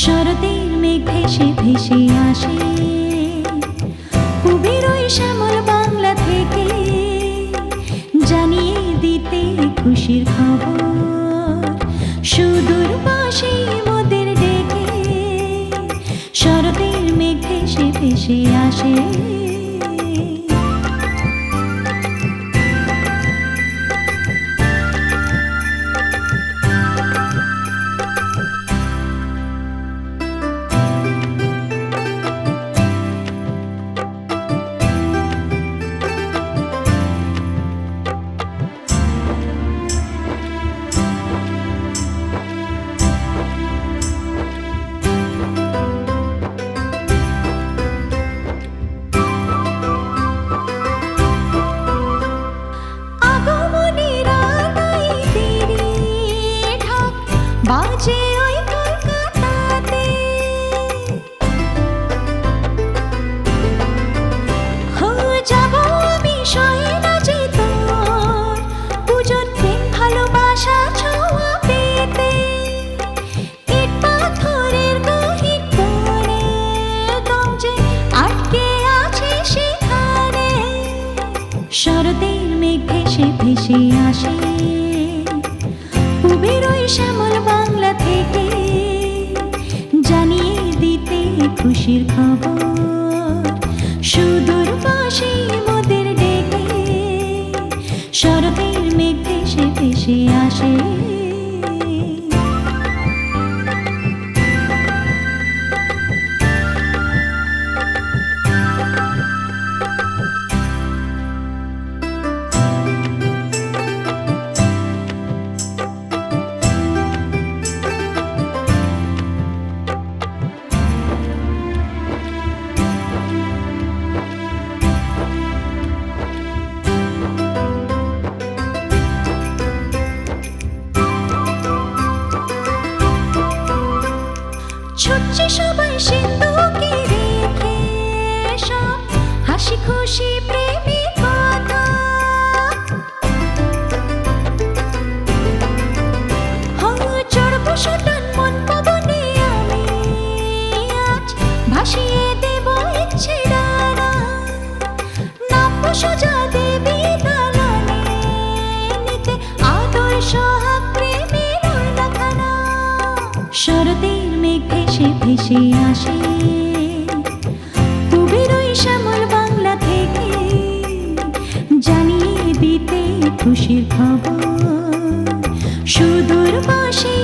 শরতের মেঘ ভেসে ভেসে আসে কবির ওই শ্যামল বাংলা থেকে, জানিয়ে দিতে খুশির খবর সুদূর পাশে মোদের ডেকে। শরতের মেঘ ভেসে ভেসে আসে। বাজে ওই কলকাতাতে, যাব আমি সয়না যে তোর পূজন প্রেম ভালোবাসা ছোঁয়া পেতে। ইট পাথরের গহীন কোণে দম যে আটকে আছে সেখানে। শরতের মেঘ ভেসে ভেসে আসে কবির ওই শ্যামল বাংলা থেকে, জানিয়ে দিতে খুশির খবর সুদূর পাশে মোদের ডেকে। শরতের মেঘ ভেসে ভেসে আসে। ছুটছে সবাই সিন্ধুকে রেখে সব হাসি খুশি প্রেমের কথা। চড়বো সটান মন পবনে আমি আজ ভাসিয়ে দেব ইচ্ছে ডানা। নামবো সোজা দেবী দালানে নিতে আদর সোহাগ প্রেমের ওড়নাখানা। শরতের মেঘ ভেসে ভেসে আসে কবির ওই শ্যামল বাংলা থেকে, জানিয়ে দিতে খুশির খবর সুদূর পাশে